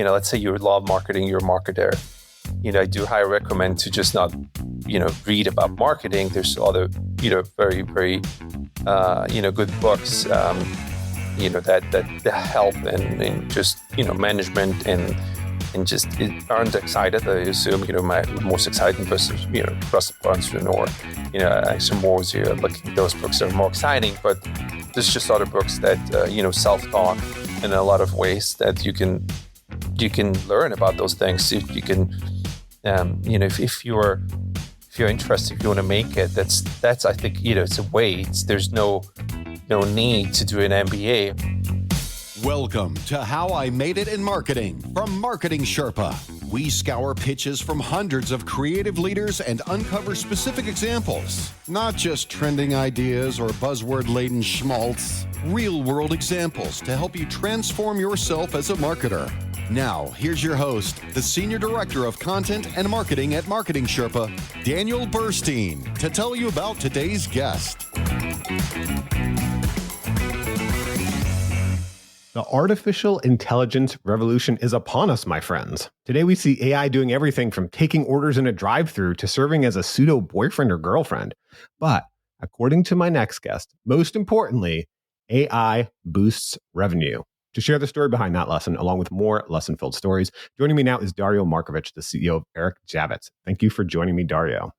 let's say you love marketing, you're a marketer. I do highly recommend to just not, read about marketing. There's other, very, very, good books, that help and just, management and just aren't excited. I assume, my most exciting books is, Russell Brunson or, Axel Moore's, looking at those books that are more exciting, but there's just other books that, self-talk in a lot of ways that you can learn about those things. If you can, if you're interested, if you want to make it, that's I think, it's a way. There's no need to do an MBA. Welcome to How I Made It in Marketing from Marketing Sherpa. We scour pitches from hundreds of creative leaders and uncover specific examples. Not just trending ideas or buzzword-laden schmaltz. Real-world examples to help you transform yourself as a marketer. Now, here's your host, the Senior Director of Content and Marketing at Marketing Sherpa, Daniel Burstein, to tell you about today's guest. The artificial intelligence revolution is upon us, my friends. Today we see AI doing everything from taking orders in a drive-thru to serving as a pseudo boyfriend or girlfriend. But according to my next guest, most importantly, AI boosts revenue. To share the story behind that lesson, along with more lesson-filled stories, joining me now is Dario Markovic, the CEO of Eric Javits. Thank you for joining me, Dario.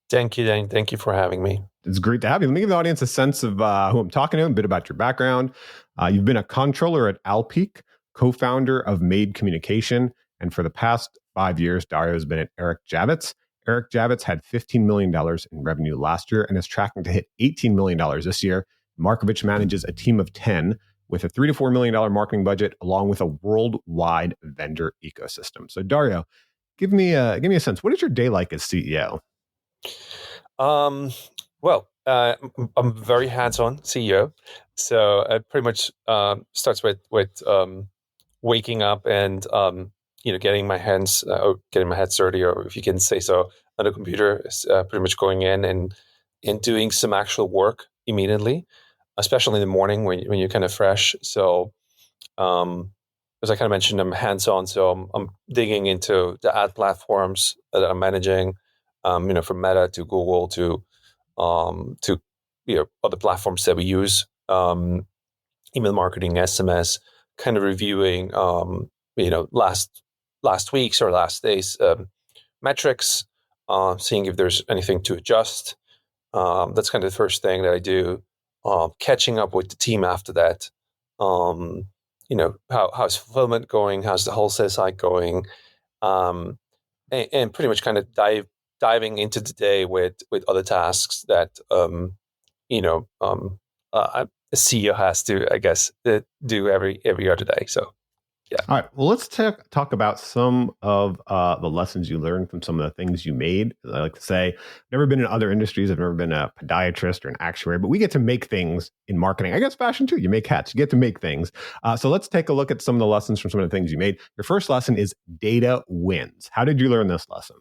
Thank you, Dan. Thank you for having me. It's great to have you. Let me give the audience a sense of who I'm talking to, a bit about your background. You've been a controller at Alpeak, co-founder of Made Communication, and for the past 5 years, Dario has been at Eric Javits. Eric Javits had $15 million in revenue last year and is tracking to hit $18 million this year. Markovic manages a team of 10 with a $3 to $4 million marketing budget, along with a worldwide vendor ecosystem. So Dario, give me a sense. What is your day like as CEO? Well, I'm a very hands-on CEO, so it pretty much starts with waking up and getting my hands dirty, or if you can say so, on the computer. Pretty much going in and doing some actual work immediately, especially in the morning when you're kind of fresh. So, as I kind of mentioned, I'm hands-on, so I'm digging into the ad platforms that I'm managing, from Meta to Google to other platforms that we use, email marketing, SMS, kind of reviewing last week's or last day's metrics, seeing if there's anything to adjust. That's kind of the first thing that I do. Catching up with the team after that. How's fulfillment going? How's the wholesale side going? And pretty much kind of diving into the day with other tasks that a CEO has to, I guess, do every other day. So, yeah. All right. Well, let's talk about some of the lessons you learned from some of the things you made. I like to say, I've never been in other industries. I've never been a podiatrist or an actuary, but we get to make things in marketing. I guess fashion too. You make hats. You get to make things. So let's take a look at some of the lessons from some of the things you made. Your first lesson is data wins. How did you learn this lesson?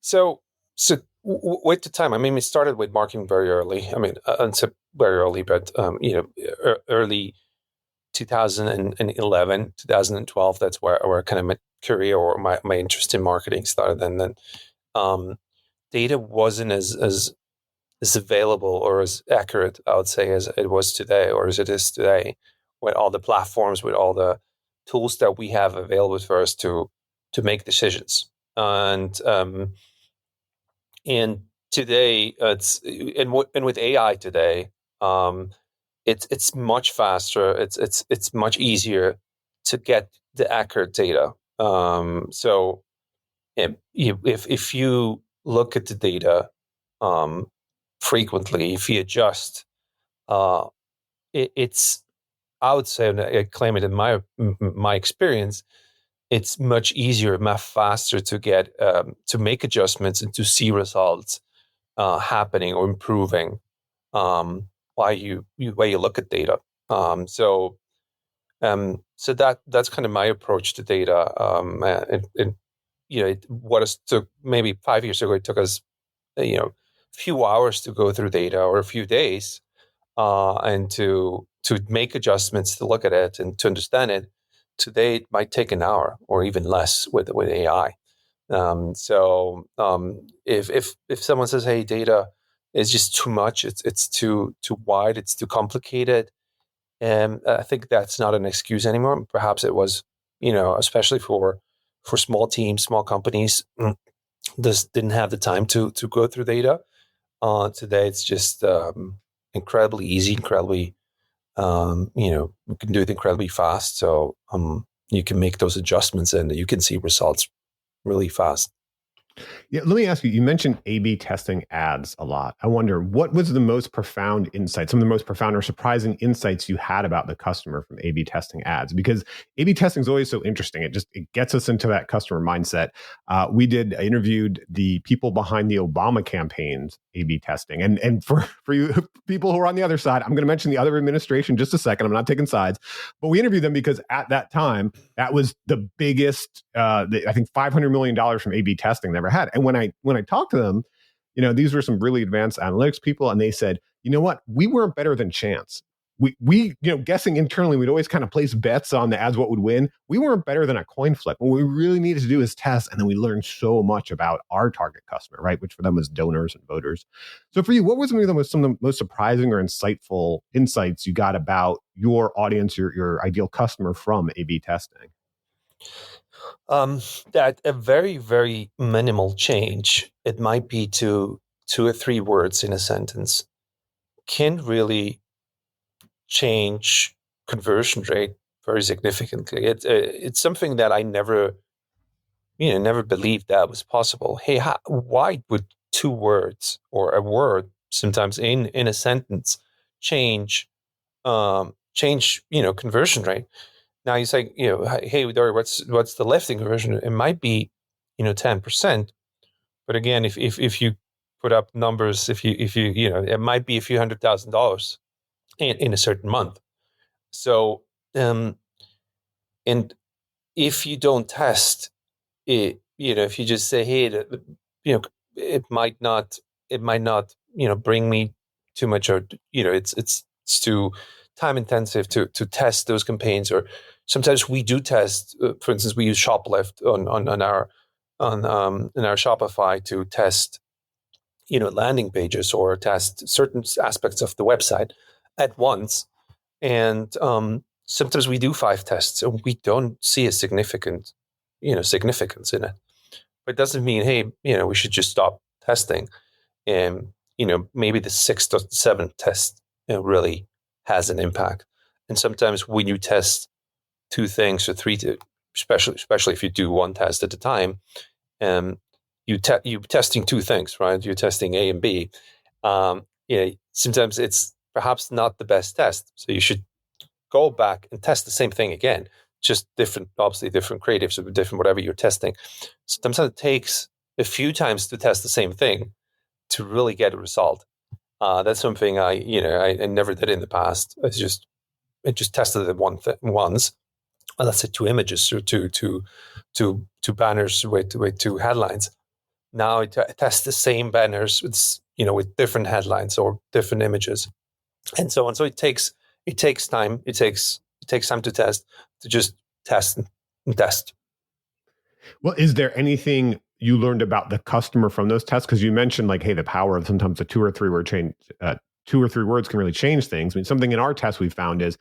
So with the time, we started with marketing very early. Until very early, but early 2011, 2012. That's where kind of my career or my interest in marketing started. And then data wasn't as available or as accurate, I would say, as it was today or as it is today, with all the platforms, with all the tools that we have available for us to make decisions. And today, and with AI today, it's much faster. It's much easier to get the accurate data. So if you look at the data frequently, if you adjust, it's, I would say, and I claim it in my experience, it's much easier, much faster to get to make adjustments and to see results happening or improving while you look at data. So that's kind of my approach to data. What it took maybe 5 years ago, it took us a few hours to go through data, or a few days. and to make adjustments, to look at it and to understand it. Today, it might take an hour or even less with AI. If someone says, "Hey, data is just too much. It's too wide. It's too complicated," and I think that's not an excuse anymore. Perhaps it was, especially for small teams, small companies, just didn't have the time to go through data. Today, it's just incredibly easy, incredibly, we can do it incredibly fast. So you can make those adjustments and you can see results really fast. Yeah, let me ask you, you mentioned A/B testing ads a lot. I wonder, what was the most profound insight, some of the most profound or surprising insights you had about the customer from A/B testing ads? Because A/B testing is always so interesting. It gets us into that customer mindset. I interviewed the people behind the Obama campaign's A/B testing. And for you people who are on the other side, I'm going to mention the other administration in just a second. I'm not taking sides. But we interviewed them because at that time, that was the biggest, I think $500 million from A/B testing they ever had. And when I talked to them, these were some really advanced analytics people, and they said, you know what, we weren't better than chance. We guessing internally, we'd always kind of place bets on the ads, what would win. We weren't better than a coin flip. What we really needed to do is test, and then we learned so much about our target customer, right? Which for them was donors and voters. So for you, what was some of the most surprising or insightful insights you got about your audience, your ideal customer from A/B testing? That a very, very minimal change, it might be to 2 or 3 words in a sentence, can really change conversion rate very significantly. It's something that I never believed that was possible. Hey, why would 2 words or a word sometimes in a sentence change conversion rate? Now you say, hey, Dory, what's the lifting conversion? It might be, 10%. But again, if you put up numbers, if you it might be a few $100,000 in a certain month. So, and if you don't test it, if you just say, hey, it might not, bring me too much, or it's too time intensive to test those campaigns. Or sometimes we do test. For instance, we use Shoplift on our in our Shopify to test landing pages or test certain aspects of the website at once. And sometimes we do 5 tests and we don't see a significance in it. But it doesn't mean, hey, we should just stop testing. And maybe the 6th or 7th test really has an impact. And sometimes when you test 2 things or 3, especially if you do 1 test at a time, you're testing 2 things, right? You're testing A and B. Sometimes it's perhaps not the best test, so you should go back and test the same thing again. Just different creatives or different whatever you're testing. Sometimes it takes a few times to test the same thing to really get a result. That's something I never did in the past. I just tested it once. Let's say 2 images or two banners with 2 headlines. Now I test the same banners with different headlines or different images, and so on. So it takes time. It takes time to test, to just test and test. Well, is there anything you learned about the customer from those tests? Because you mentioned hey, the power of sometimes a 2 or 3 word change, 2 or 3 words can really change things. I mean, something in our test we found is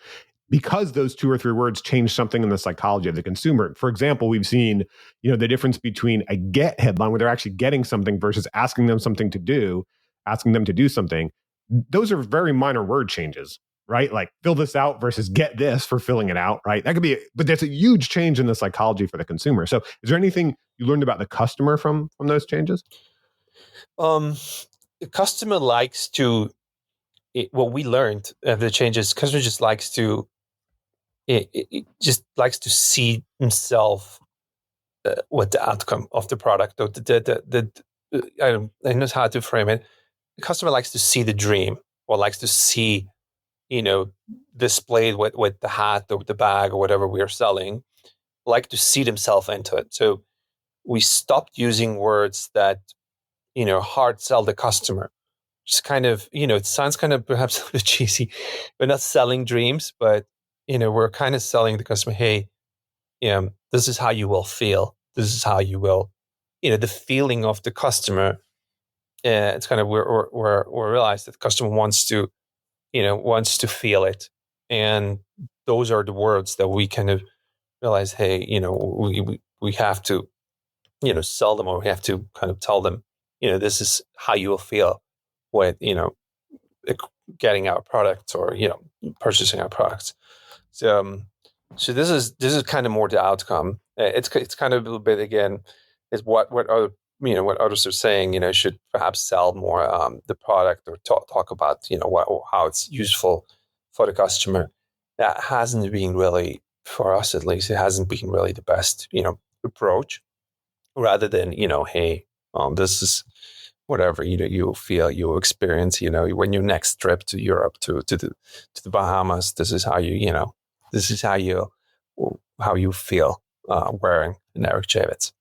because those 2 or 3 words change something in the psychology of the consumer. For example, we've seen, the difference between a get headline where they're actually getting something versus asking them to do something. Those are very minor word changes, right? Like fill this out versus get this for filling it out, right? That could be, but that's a huge change in the psychology for the consumer. So is there anything you learned about the customer from those changes? The customer likes to, what we learned of the changes, customer just likes to, it just likes to see himself with the outcome of the product. Or I don't know how to frame it. The customer likes to see the dream, or likes to see, displayed with the hat or the bag or whatever we are selling, like to see themselves into it. So we stopped using words that, hard sell the customer. just kind of, it sounds kind of perhaps a bit cheesy. We're not selling dreams, but, we're kind of selling the customer, hey, this is how you will feel. This is how you will, the feeling of the customer. It's kind of we realize that the customer wants to feel it. And those are the words that we kind of realize, hey, we have to, sell them, or we have to kind of tell them, this is how you will feel with, getting our products, or, purchasing our products. So this is kind of more the outcome. It's kind of a little bit, again, is what other what others are saying. Should perhaps sell more the product, or talk about how it's useful for the customer. That hasn't been really, for us at least, it hasn't been really the best approach. Rather than hey, this is whatever you feel, you experience. When your next trip to Europe, to the Bahamas, this is how this is how you feel wearing an Eric Javits.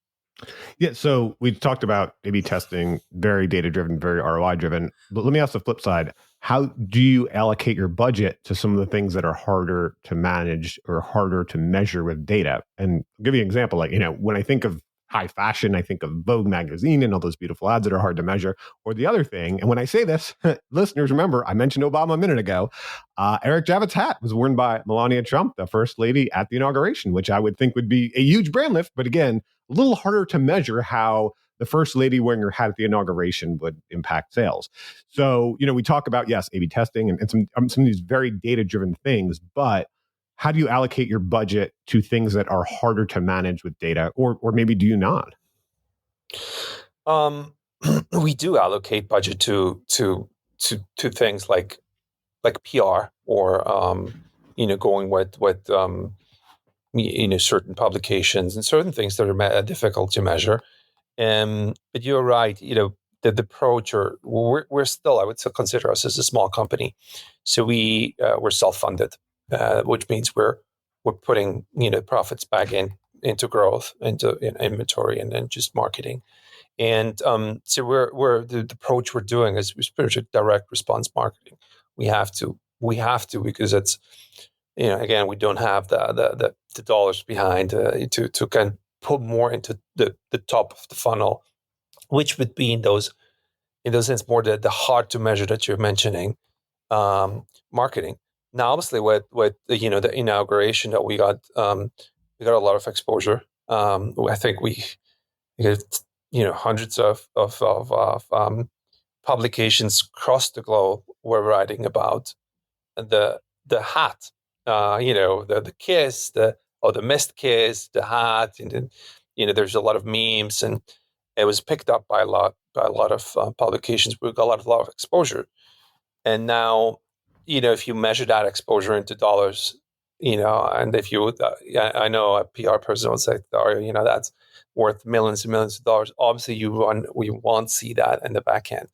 Yeah, so we talked about A/B testing, very data driven, very ROI driven. But let me ask the flip side. How do you allocate your budget to some of the things that are harder to manage or harder to measure with data? And I'll give you an example. Like, when I think of high fashion, I think of Vogue magazine and all those beautiful ads that are hard to measure. Or the other thing, and when I say this, listeners, remember, I mentioned Obama a minute ago. Eric Javits' hat was worn by Melania Trump, the first lady, at the inauguration, which I would think would be a huge brand lift. But again, a little harder to measure how the first lady wearing her hat at the inauguration would impact sales. So, we talk about, yes, A/B testing and some of these very data-driven things, but how do you allocate your budget to things that are harder to manage with data, or maybe do you not? We do allocate budget to things like PR, or going with certain publications and certain things that are difficult to measure. But you're right. The approach, or we're still, I would still consider us as a small company, so we're self-funded, which means we're putting profits back into growth, into inventory, and then just marketing. And so we're the approach we're doing is spiritual direct response marketing. We have to because it's again, we don't have the dollars behind to kind of put more into the top of the funnel, which would be in those sense more the hard to measure that you're mentioning, marketing. Now, obviously, with the inauguration that we got a lot of exposure. I think we got hundreds of publications across the globe were writing about the hat, the kiss, the missed kiss, the hat, and then there's a lot of memes, and it was picked up by a lot of publications. We got a lot of exposure, and now if you measure that exposure into dollars, and if you would, I know a PR person would say, Dario, that's worth millions and millions of dollars. Obviously, we won't see that in the back end.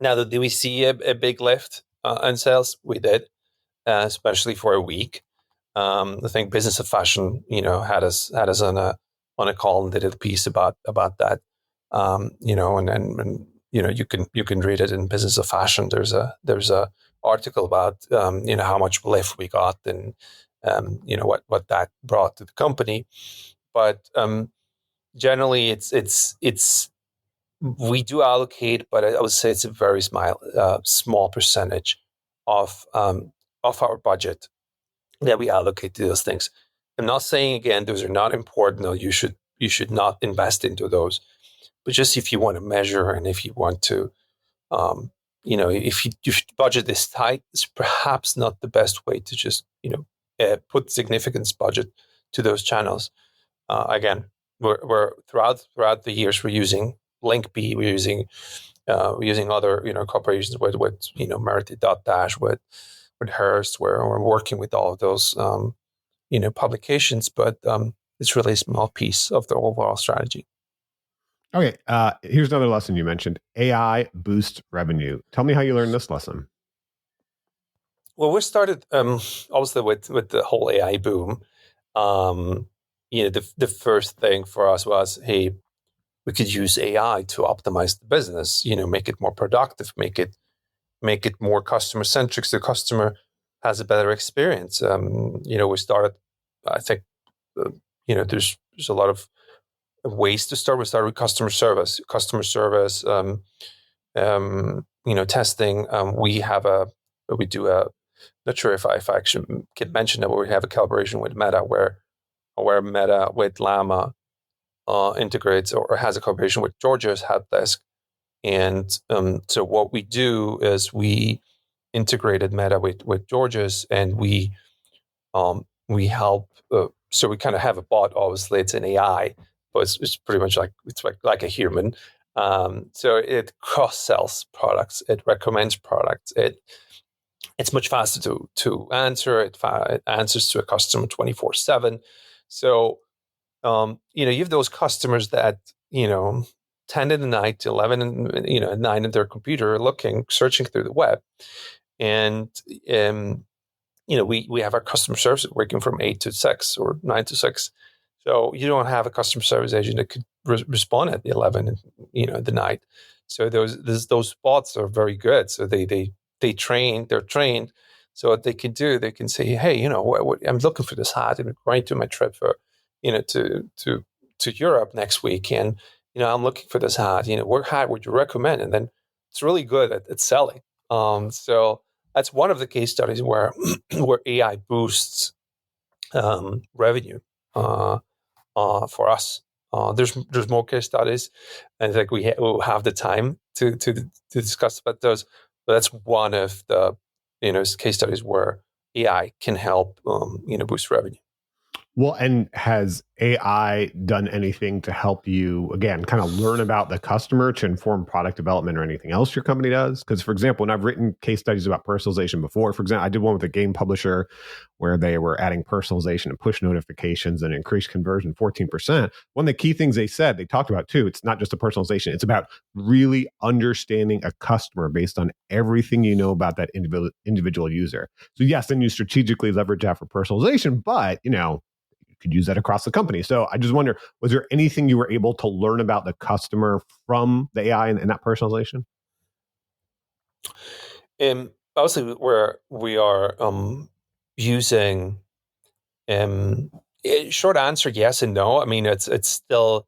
Now, did we see a big lift in sales? We did, especially for a week. I think Business of Fashion, had us on a call and did a piece about that. And you can read it in Business of Fashion. There's a article about how much lift we got, and what that brought to the company. But generally, it's we do allocate, but I would say it's a very small percentage of our budget that we allocate to those things. I'm not saying, again, those are not important, or you should not invest into those. But just if you want to measure, and if you want to, if your budget is tight, it's perhaps not the best way to just put significant budget to those channels. Again, we're throughout the years we're using Linkbee, we're using other corporations with Merit.Dash, with Hearst, where we're working with all of those publications, but it's really a small piece of the overall strategy. Okay, here's another lesson you mentioned: AI boosts revenue. Tell me how you learned this lesson. Well, we started obviously with the whole AI boom. The first thing for us was, hey, we could use AI to optimize the business, make it more productive, make it more customer centric, so the customer has a better experience. We started, I think, there's a lot of ways to start. We started with customer service, testing. We do a, not sure if I actually can mention that, but we have a collaboration with Meta where Meta with Llama integrates or has a collaboration with Georgia's help desk. And so what we do is we integrated Meta with Georgia's, and we help. So we kind of have a bot. Obviously, it's an AI, but it's pretty much like a human. So it cross sells products. It recommends products. It's much faster to answer. It answers to a customer 24/7. So you have those customers that 10 in the night to 11 and at 9 at their computer searching through the web, and we have our customer service working from 8 to 6 or 9 to 6. So you don't have a customer service agent that could respond at the 11 at the night. So those bots are very good. So they're trained. So what they can do, they can say, hey, I'm looking for this hat. I'm going to my trip for to Europe next week, and I'm looking for this hat. What hat would you recommend? And then it's really good at selling. So that's one of the case studies where where AI boosts revenue for us. There's more case studies, and I think we'll have the time to discuss about those. But that's one of the case studies where AI can help boost revenue. Well, and has AI done anything to help you, again, kind of learn about the customer to inform product development or anything else your company does? Because, for example, when I've written case studies about personalization before, for example, I did one with a game publisher where they were adding personalization and push notifications and increased conversion 14%. One of the key things they talked about too, it's not just a personalization, it's about really understanding a customer based on everything you know about that individual user. So yes, then you strategically leverage that for personalization, but could use that across the company. So I just wonder, was there anything you were able to learn about the customer from the AI and that personalization? Obviously, we are using short answer, yes and no. I mean, it's still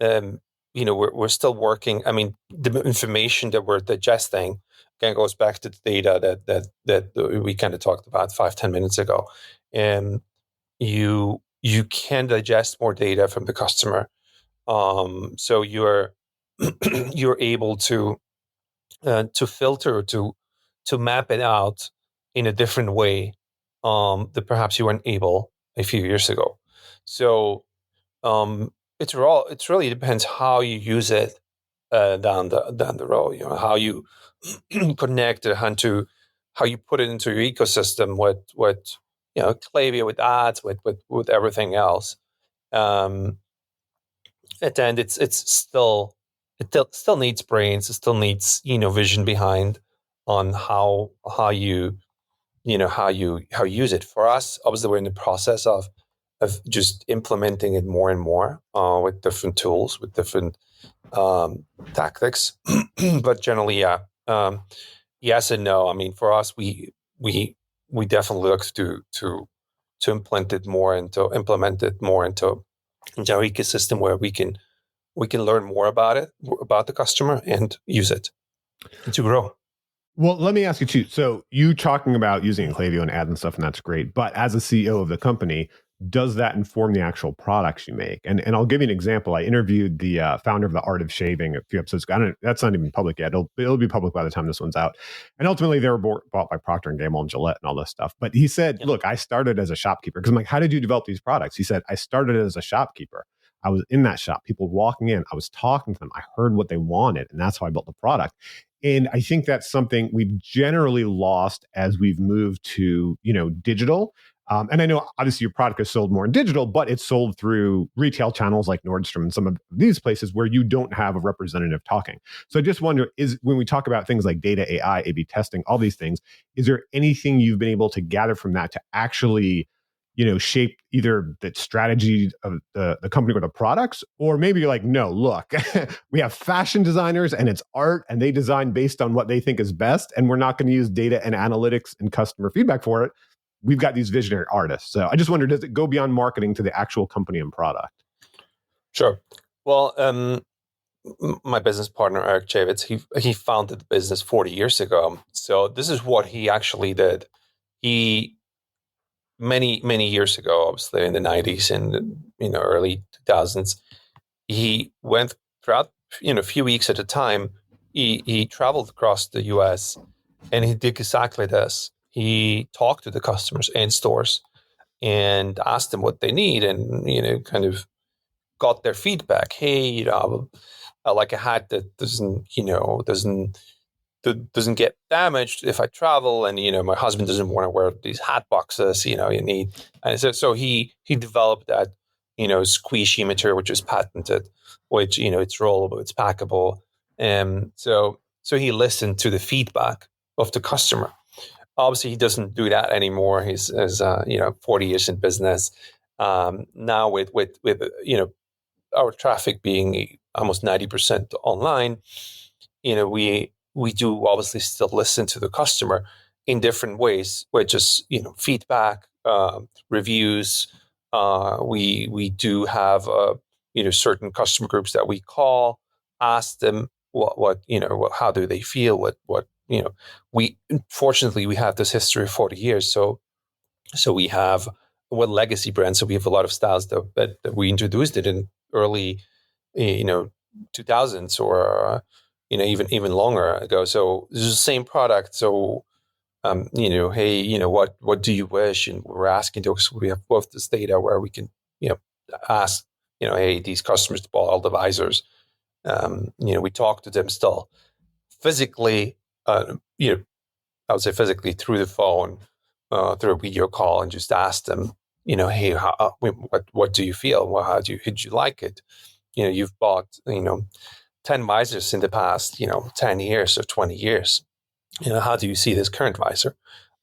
we're still working. I mean, the information that we're digesting again goes back to the data that we kind of talked about 5-10 minutes ago. And you can digest more data from the customer, so you're able to filter, to map it out in a different way that perhaps you weren't able a few years ago. So it really depends how you use it down the road. How you connect it onto, how you put it into your ecosystem with Klaviyo, with ads, with everything else. At the end, it still needs brains. It still needs vision behind on how you use it. For us, obviously, we're in the process of just implementing it more and more with different tools, with different tactics. But generally, yeah, yes and no. I mean, for us, we definitely look to implement it more into our ecosystem, where we can learn more about it, about the customer, and use it to grow. Well, let me ask you too. So you talking about using Klaviyo and ads and stuff, and that's great. But as a CEO of the company, does that inform the actual products you make? And I'll give you an example. I interviewed the founder of The Art of Shaving a few episodes ago. That's not even public yet. It'll be public by the time this one's out. And ultimately, they were bought by Procter & Gamble and Gillette and all this stuff. But he said, look, I started as a shopkeeper. Because I'm like, how did you develop these products? He said, I started as a shopkeeper. I was in that shop, people walking in, I was talking to them, I heard what they wanted, and that's how I built the product. And I think that's something we've generally lost as we've moved to, digital. And I know obviously your product is sold more in digital, but it's sold through retail channels like Nordstrom and some of these places where you don't have a representative talking. So I just wonder, when we talk about things like data, AI, A/B testing, all these things, is there anything you've been able to gather from that to actually, shape either the strategy of the company or the products? Or maybe you're like, no, look, we have fashion designers and it's art and they design based on what they think is best. And we're not going to use data and analytics and customer feedback for it. We've got these visionary artists. So I just wonder, does it go beyond marketing to the actual company and product? Sure. Well, my business partner, Eric Javits, he founded the business 40 years ago. So this is what he actually did. He, many years ago, obviously in the 90s and early 2000s, he went throughout a few weeks at a time. He traveled across the US and he did exactly this. He talked to the customers in stores and asked them what they need, and kind of got their feedback. Hey, I like a hat that doesn't get damaged if I travel, and my husband doesn't want to wear these hat boxes. You need, and so he developed that squishy material, which is patented, which it's rollable, it's packable, and so he listened to the feedback of the customer. Obviously, he doesn't do that anymore. He's 40 years in business now with our traffic being almost 90% online. We do obviously still listen to the customer in different ways, which is feedback, reviews. We do have certain customer groups that we call, ask them what how do they feel, what we fortunately we have this history of 40 years, so we have what legacy brands. So we have a lot of styles that we introduced it in early 2000s, or even longer ago. So it's the same product. So hey, what do you wish? And we're asking to, we have both this data where we can ask hey, these customers bought all the visors. We talk to them still physically, I would say physically, through the phone, through a video call, and just ask them, hey, what do you feel? Well, did you like it? You've bought 10 visors in the past 10 years or 20 years. How do you see this current visor?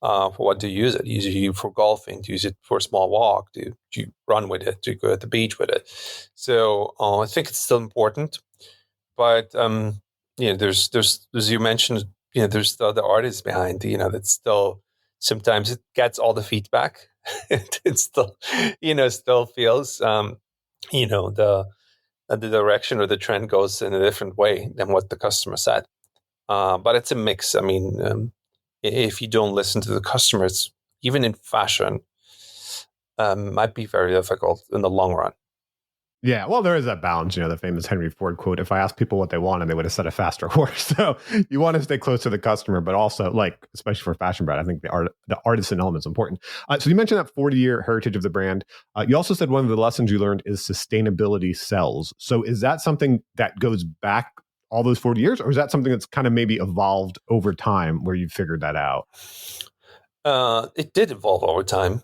For what do you use it? Do you use it for golfing? Do you use it for a small walk? Do you run with it? Do you go at the beach with it? So I think it's still important, but there's as you mentioned, there's still the artists behind. That's still, sometimes it gets all the feedback. It still still feels the direction or the trend goes in a different way than what the customer said. But it's a mix. I mean, if you don't listen to the customers, even in fashion, might be very difficult in the long run. Yeah, well, there is that balance, the famous Henry Ford quote, if I asked people what they wanted, they would have said a faster horse. So you want to stay close to the customer, but also, especially for a fashion brand, I think the artisan element is important. So you mentioned that 40-year heritage of the brand. You also said one of the lessons you learned is sustainability sells. So is that something that goes back all those 40 years, or is that something that's kind of maybe evolved over time where you figured that out? It did evolve over time.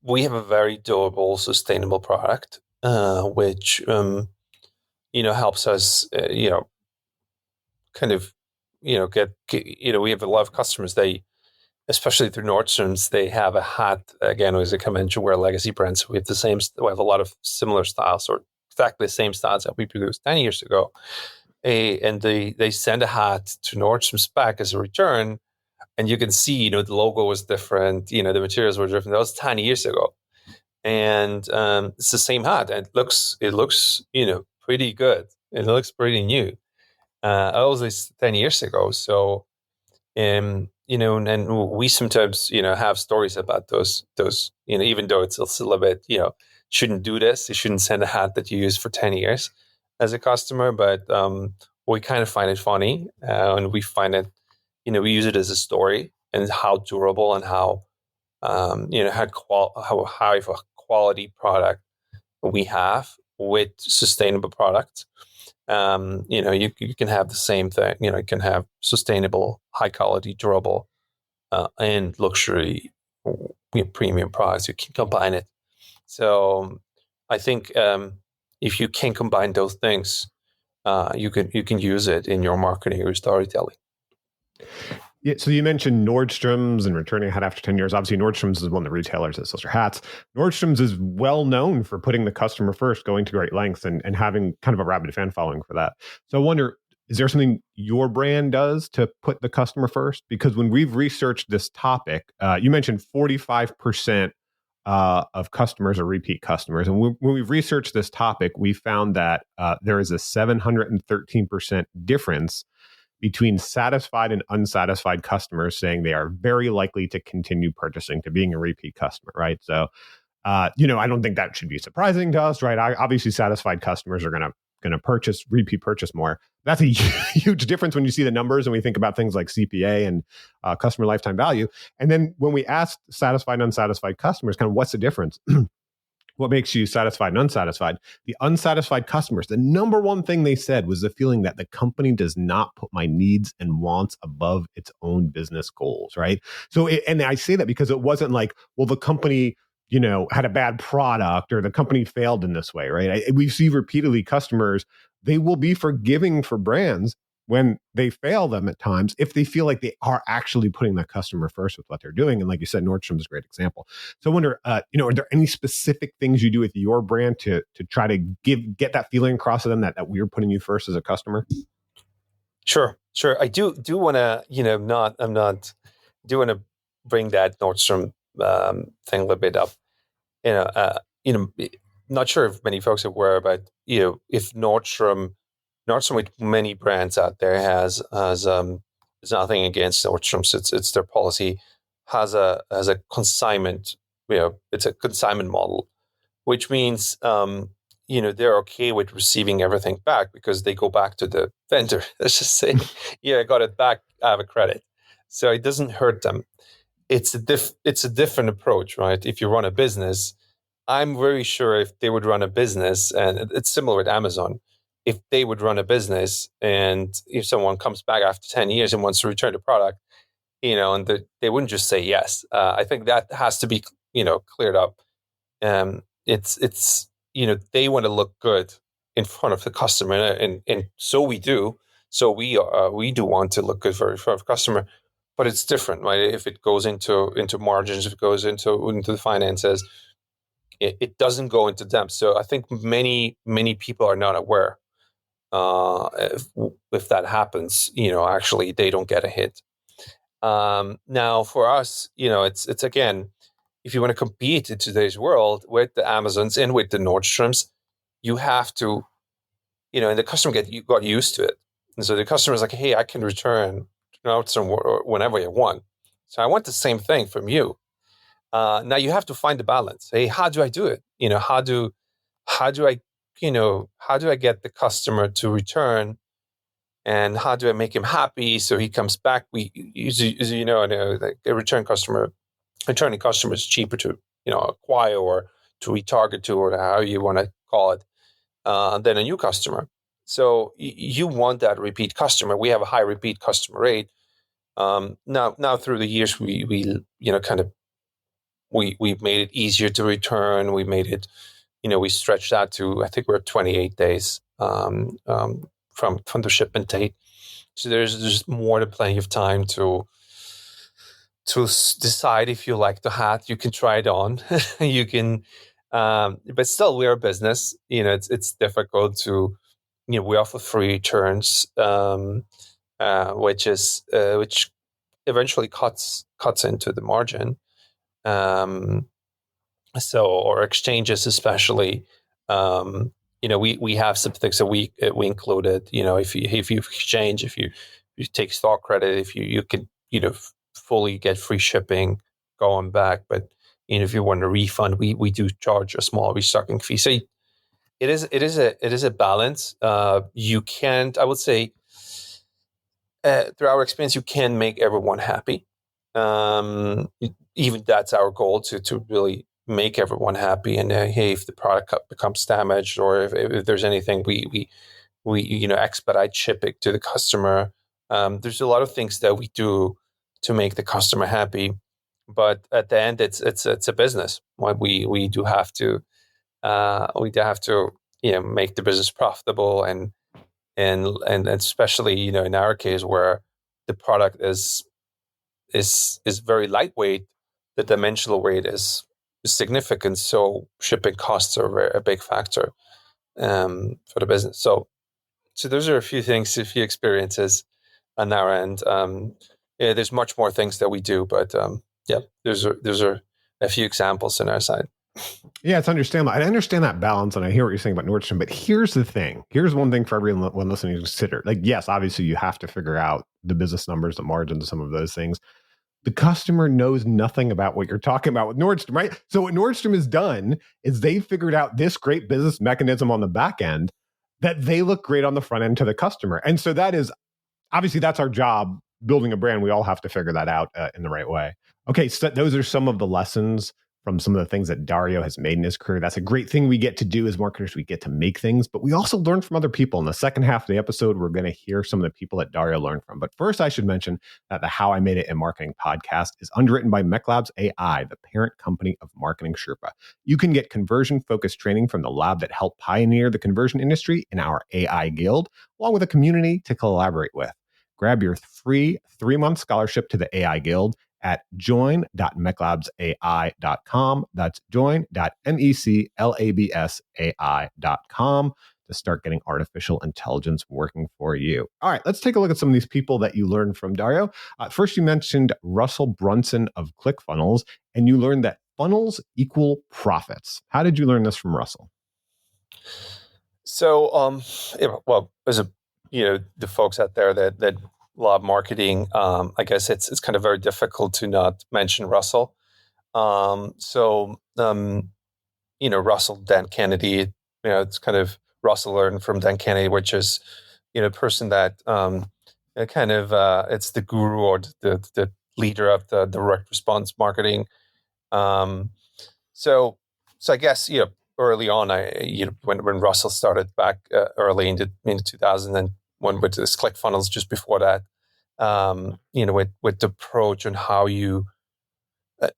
We have a very durable, sustainable product, which helps us, kind of, get we have a lot of customers. They, especially through Nordstrom's, they have a hat. Again, as I mentioned, we're a legacy brand, so we have a lot of similar styles, or exactly the same styles that we produced 10 years ago. And they send a hat to Nordstrom's back as a return. And you can see, the logo was different, the materials were different. That was 10 years ago. And it's the same hat. And it looks, pretty good. It looks pretty new. That was 10 years ago. So, and we sometimes, have stories about those, even though it's a little bit, shouldn't do this. You shouldn't send a hat that you use for 10 years as a customer. But we kind of find it funny. And we find it, we use it as a story, and how durable and how high of a quality product we have with sustainable products. You can have the same thing. You can have sustainable, high quality, durable, and luxury, premium products. You can combine it. So I think if you can combine those things, you can use it in your marketing or storytelling. Yeah, so you mentioned Nordstrom's and returning ahead after 10 years. Obviously, Nordstrom's is one of the retailers that sells your hats. Nordstrom's is well known for putting the customer first, going to great lengths, and having kind of a rabid fan following for that. So I wonder, is there something your brand does to put the customer first? Because when we've researched this topic, you mentioned 45% of customers are repeat customers. And when we've researched this topic, we found that there is a 713% difference between satisfied and unsatisfied customers, saying they are very likely to continue purchasing, to being a repeat customer, right? So, I don't think that should be surprising to us, right? Obviously, satisfied customers are going to repeat purchase more. That's a huge difference when you see the numbers and we think about things like CPA and customer lifetime value. And then when we asked satisfied and unsatisfied customers, kind of what's the difference? What makes you satisfied and unsatisfied? The unsatisfied customers, the number one thing they said was the feeling that the company does not put my needs and wants above its own business goals, right? So, and I say that because it wasn't like, well, the company, had a bad product or the company failed in this way, right? We see repeatedly customers, they will be forgiving for brands when they fail them at times, if they feel like they are actually putting the customer first with what they're doing. And like you said, Nordstrom is a great example. So I wonder, are there any specific things you do with your brand to try to get that feeling across to them that we're putting you first as a customer? Sure. I do want to, do want to bring that Nordstrom thing a little bit up. Not sure if many folks are aware, but if Nordstrom with many brands out there has there's nothing against Nordstrom's. It's their policy, has a consignment. It's a consignment model, which means they're okay with receiving everything back because they go back to the vendor. Let's just say, I got it back. I have a credit, so it doesn't hurt them. It's a different approach, right? If you run a business, I'm very sure if they would run a business, and it's similar with Amazon. If they would run a business and if someone comes back after 10 years and wants to return the product, and they wouldn't just say yes. I think that has to be, cleared up. It's they want to look good in front of the customer, and so we do. So we do want to look good in front of the customer, but it's different, right? If it goes into margins, if it goes into the finances, it doesn't go into them. So I think many people are not aware. If that happens, actually they don't get a hit. Now for us, it's again, if you want to compete in today's world with the Amazons and with the Nordstroms, you have to, and the customer got used to it. And so the customer is like, hey, I can return Nordstrom whenever I want. So I want the same thing from you. Now you have to find the balance. Hey, how do I do it? How do I get the customer to return, and how do I make him happy so he comes back? We usually, like a returning customer is cheaper to acquire or to retarget to, or how you want to call it, than a new customer. So you want that repeat customer. We have a high repeat customer rate. Now through the years, we we've made it easier to return. We made it, we stretched out to, I think we're at 28 days from the shipment date. So there's more than plenty of time to decide if you like the hat. You can try it on. You can, but still, we're a business. It's difficult to, we offer free returns, which eventually cuts into the margin. Or exchanges, especially, we have some things that we included. If you exchange, if you take stock credit, if you can fully get free shipping going back. But if you want a refund, we do charge a small restocking fee. So it is a balance. You can't, I would say, through our experience, you can make everyone happy. Even that's our goal, to really make everyone happy. And hey, if the product becomes damaged, or if there's anything, we expedite shipping to the customer. There's a lot of things that we do to make the customer happy, but at the end, it's a business. We do have to make the business profitable, and especially in our case where the product is is very lightweight, the dimensional weight is significant. So shipping costs are a big factor for the business. So those are a few things, a few experiences on our end. Yeah, there's much more things that we do, but yeah, there's are a few examples on our side. Yeah, it's understandable. I understand that balance, and I hear what you're saying about Nordstrom. But here's the thing. Here's one thing for everyone listening to consider. Like, yes, obviously you have to figure out the business numbers, the margins, some of those things. The customer knows nothing about what you're talking about with Nordstrom, right? So what Nordstrom has done is they figured out this great business mechanism on the back end that they look great on the front end to the customer. And so that is, obviously that's our job, building a brand. We all have to figure that out in the right way. Okay, so those are some of the lessons from some of the things that Dario has made in his career. That's a great thing we get to do as marketers. We get to make things, but we also learn from other people. In the second half of the episode, we're going to hear some of the people that Dario learned from. But first, I should mention that the How I Made It in Marketing podcast is underwritten by MechLabs AI, the parent company of Marketing Sherpa. You can get conversion-focused training from the lab that helped pioneer the conversion industry in our AI Guild, along with a community to collaborate with. Grab your free 3-month scholarship to the AI Guild at join.mechlabsai.com. That's join.mechlabsai.com to start getting artificial intelligence working for you. All right, let's take a look at some of these people that you learned from, Dario. First, you mentioned Russell Brunson of ClickFunnels, and you learned that funnels equal profits. How did you learn this from Russell? So, well, there's the folks out there that love marketing. I guess it's kind of very difficult to not mention Russell. Russell, Dan Kennedy. It's kind of Russell learned from Dan Kennedy, which is a person that it's the guru or the leader of the direct response marketing. So I guess early on, when Russell started back early in the 2001 with this ClickFunnels, just before that, with the approach and how you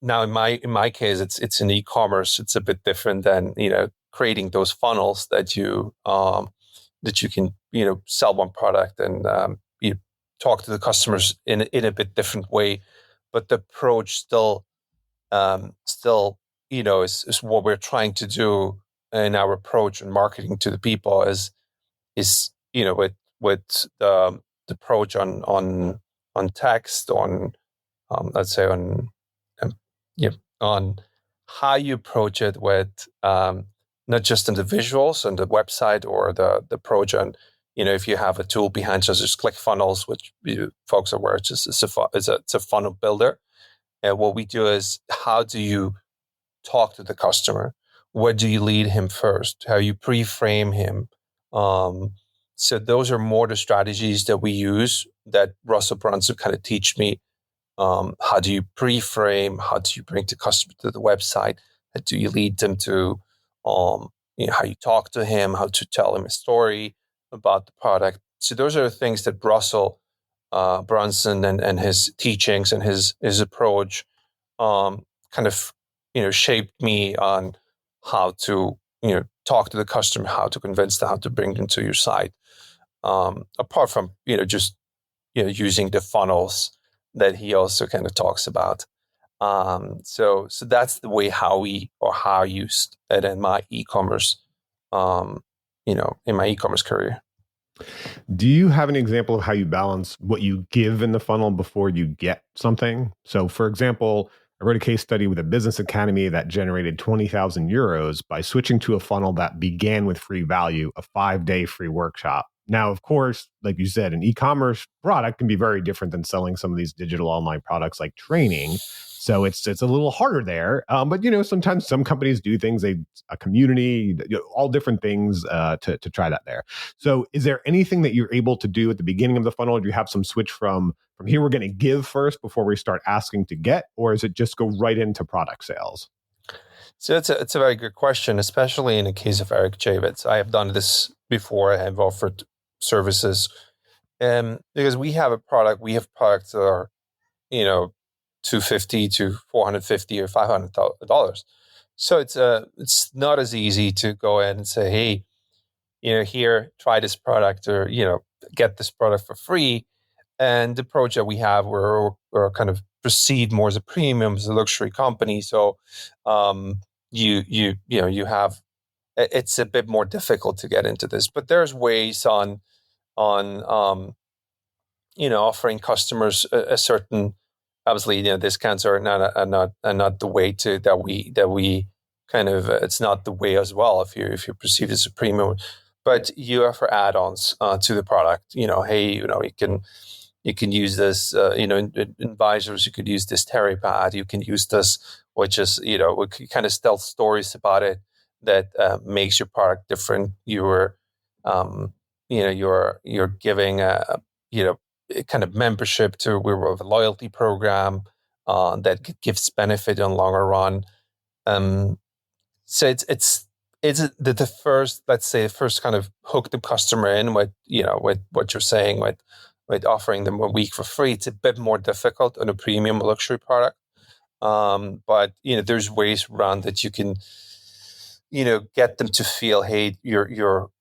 now in my case, it's in e-commerce. It's a bit different than creating those funnels that you can sell one product and you talk to the customers in a bit different way, but the approach still is what we're trying to do in our approach and marketing to the people is with the approach on text, on let's say on how you approach it with not just in the visuals on the website or the approach on if you have a tool behind such as ClickFunnels, which folks are aware, it's a funnel builder. And what we do is, how do you talk to the customer? Where do you lead him first? How you pre-frame him? So those are more the strategies that we use that Russell Brunson kind of teach me. How do you pre-frame? How do you bring the customer to the website? How do you lead them to how you talk to him? How to tell him a story about the product? So those are the things that Russell Brunson and his teachings and his approach kind of shaped me on how to talk to the customer, how to convince them, how to bring them to your site. Apart from just using the funnels that he also kind of talks about. So that's the way how I used it in my e-commerce in my e-commerce career. Do you have an example of how you balance what you give in the funnel before you get something? So, for example, I wrote a case study with a business academy that generated 20,000 euros by switching to a funnel that began with free value, a 5-day free workshop. Now, of course, like you said, an e-commerce product can be very different than selling some of these digital online products like training. So it's a little harder there. But sometimes some companies do things, a community, all different things to try that there. So is there anything that you're able to do at the beginning of the funnel? Do you have some switch from here we're going to give first before we start asking to get, or is it just go right into product sales? So it's a very good question, especially in the case of Eric Javits. I have done this before. I have offered services, because we have products that are, $250 to $450 or $500. So it's not as easy to go in and say, hey, here, try this product, or get this product for free. And the approach that we have, we're kind of perceived more as a premium, as a luxury company. So you have, it's a bit more difficult to get into this, but there's ways on offering customers a certain, obviously, discounts are not the way to that we kind of, it's not the way as well if you perceive it as a premium, but you offer add-ons to the product. Hey, you can use this. In visors, you could use this terry pad. You can use this, which is we kind of tell stories about it that makes your product different. You're giving a kind of membership to, we have a loyalty program that gives benefit in the longer run. So it's the first, let's say, first kind of hook the customer in with with what you're saying, with offering them a week for free. It's a bit more difficult on a premium luxury product, but there's ways around that you can get them to feel, hey, you're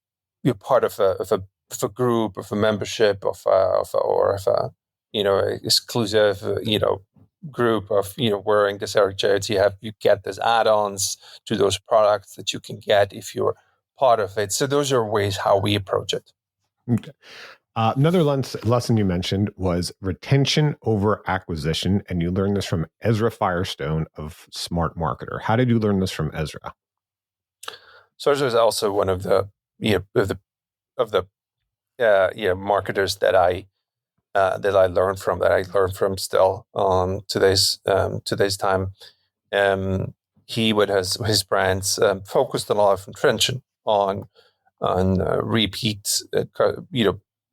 part of a group, of a membership, of a exclusive group of wearing this Eric Javits. You get these add-ons to those products that you can get if you're part of it. So those are ways how we approach it. Okay. Another lesson you mentioned was retention over acquisition, and you learned this from Ezra Firestone of Smart Marketer. How did you learn this from Ezra? So Ezra is also one of the marketers that I learned from, that I learn from still today's time. He would his brands focused a lot of attention on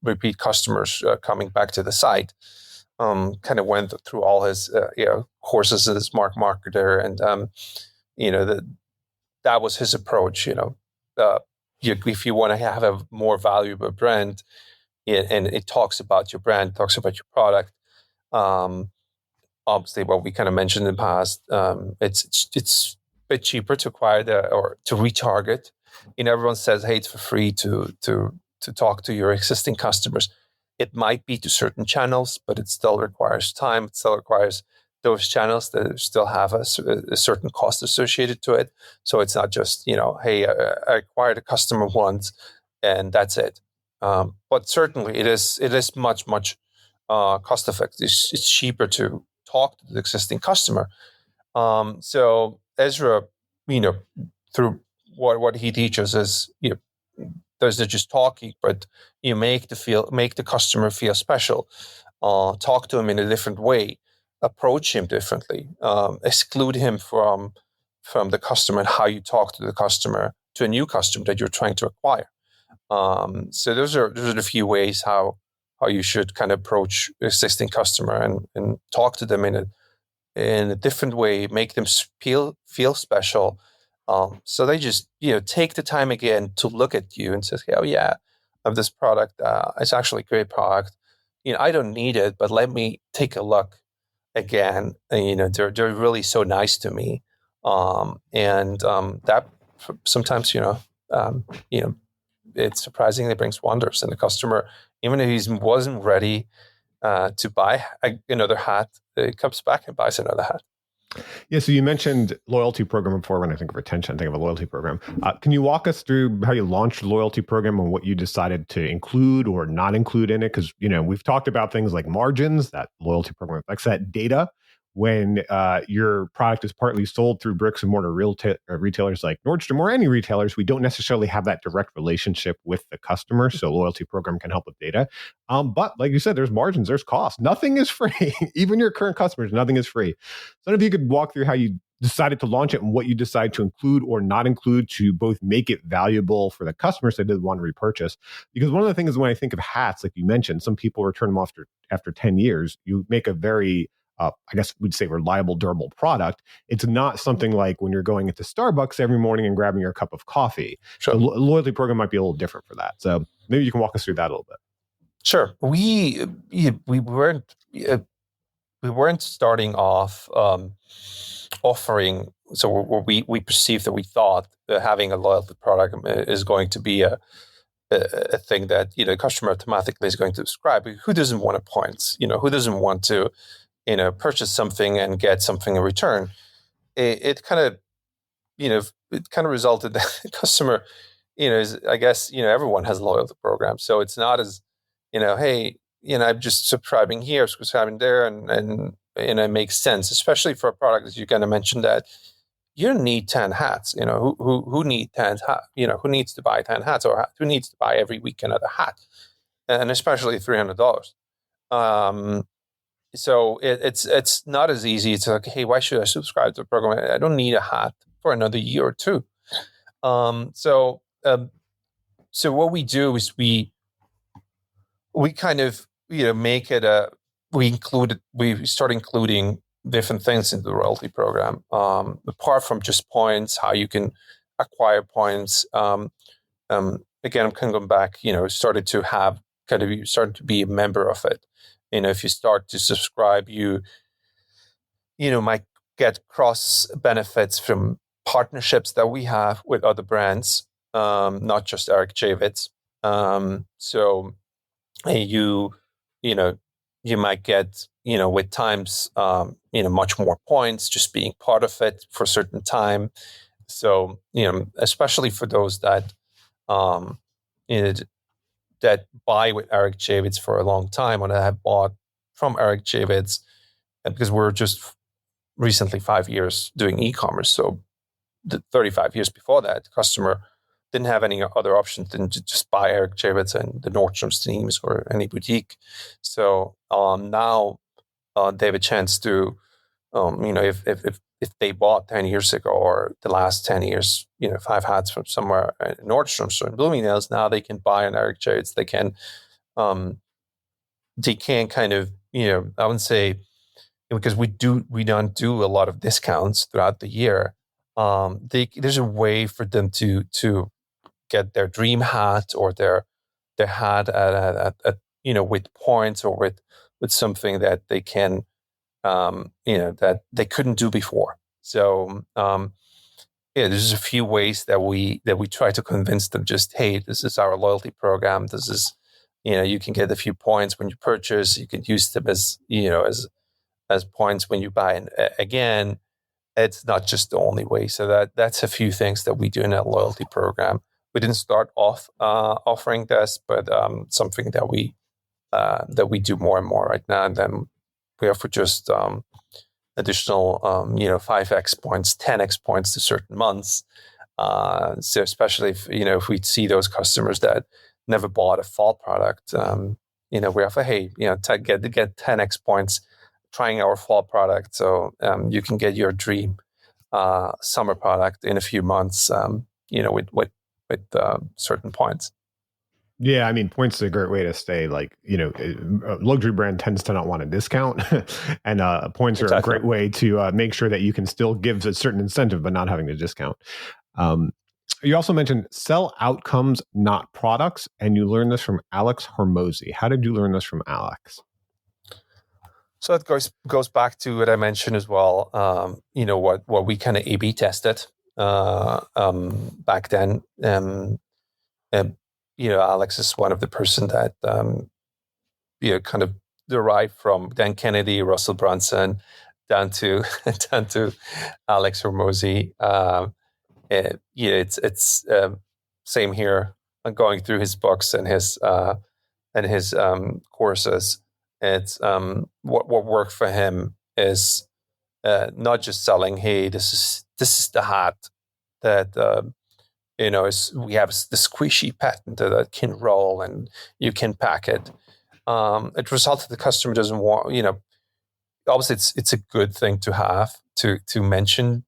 repeat customers coming back to the site. Kind of went through all his courses as Smart Marketer, and that was his approach. If you want to have a more valuable brand, and it talks about your brand, talks about your product. Obviously, what we kind of mentioned in the past, it's a bit cheaper to acquire or to retarget. Everyone says, hey, it's for free to talk to your existing customers. It might be to certain channels, but it still requires time. It still requires those channels that still have a certain cost associated to it. So it's not just, hey, I acquired a customer once and that's it. But certainly it is much cost effective. It's cheaper to talk to the existing customer. So Ezra, through what he teaches is, there's not just talking, but you make the customer feel special. Talk to him in a different way, approach him differently, exclude him from the customer, and how you talk to the customer, to a new customer that you're trying to acquire. So those are the few ways how you should kind of approach existing customer and talk to them in a different way, make them feel special. So they just take the time again to look at you and say, oh yeah, I have this product. It's actually a great product. I don't need it, but let me take a look again. And, they're really so nice to me. That sometimes it surprisingly brings wonders. And the customer, even if he wasn't ready to buy another hat, it comes back and buys another hat. Yeah, so you mentioned loyalty program before. When I think of retention, I think of a loyalty program. Can you walk us through how you launched the loyalty program and what you decided to include or not include in it? Because we've talked about things like margins. That loyalty program reflects that. Data, when your product is partly sold through bricks and mortar retailers like Nordstrom or any retailers, we don't necessarily have that direct relationship with the customer. So loyalty program can help with data. But like you said, there's margins, there's costs. Nothing is free. Even your current customers, nothing is free. So if you could walk through how you decided to launch it and what you decide to include or not include to both make it valuable for the customers that did want to repurchase. Because one of the things when I think of hats, like you mentioned, some people return them after 10 years. You make a very I guess we'd say reliable, durable product. It's not something like when you're going into Starbucks every morning and grabbing your cup of coffee. Sure. The loyalty program might be a little different for that. So maybe you can walk us through that a little bit. Sure. We weren't starting off offering. So we perceived that we thought that having a loyalty product is going to be a thing that the customer automatically is going to subscribe. Who doesn't want points? Who doesn't want to purchase something and get something in return? It kind of resulted that the customer I guess everyone has a loyalty program, so it's not as hey, I'm just subscribing here, subscribing there, and it makes sense, especially for a product as you kind of mentioned that you don't need 10 hats. Who need 10 hats? Who needs to buy 10 hats, or who needs to buy every week another hat, and especially $300. So it's not as easy. It's like, hey, why should I subscribe to the program? I don't need a hat for another year or two. So what we do is we kind of make it we start including different things in the loyalty program, apart from just points, how you can acquire points. Again, I'm kind of going back, started to be a member of it. If you start to subscribe, you might get cross benefits from partnerships that we have with other brands, not just Eric Javits. So you might get, with times, much more points just being part of it for a certain time. So, especially for those that, that buy with Eric Javits for a long time, or that have bought from Eric Javits, because we're just recently 5 years doing e-commerce. So the 35 years before that, the customer didn't have any other options than to just buy Eric Javits and the Nordstrom's teams or any boutique. So now they have a chance to, if they bought 10 years ago or the last 10 years, 5 hats from somewhere at Nordstrom's or in Bloomingdale's, now they can buy an Eric Javits. They can kind of, I wouldn't say, because we don't do a lot of discounts throughout the year. There's a way for them to get their dream hat or their hat at with points or with something that they can that they couldn't do before. So there's a few ways that we try to convince them. Just, hey, this is our loyalty program. This is you can get a few points when you purchase. You can use them as as points when you buy again. It's not just the only way. So that's a few things that we do in that loyalty program. We didn't start off offering this, but something that we do more and more right now. And then we offer just additional 5x points, 10x points to certain months. So especially if we see those customers that never bought a fall product, we offer, hey, get 10x points trying our fall product, so you can get your dream summer product in a few months. With certain points. Yeah, I mean, points is a great way to stay. Like, a luxury brand tends to not want a discount, and points are a great way to make sure that you can still give a certain incentive, but not having to discount. You also mentioned sell outcomes, not products, and you learned this from Alex Hormozi. How did you learn this from Alex? So it goes back to what I mentioned as well. What we kind of A/B tested back then. Alex is one of the person that kind of derived from Dan Kennedy, Russell Brunson, down to Alex Hormozi. It's same here. I'm going through his books and his courses. It's what worked for him is not just selling, hey, this is the hat that we have the squishy patent that can roll and you can pack it. It results that the customer doesn't want, obviously it's a good thing to have to mention,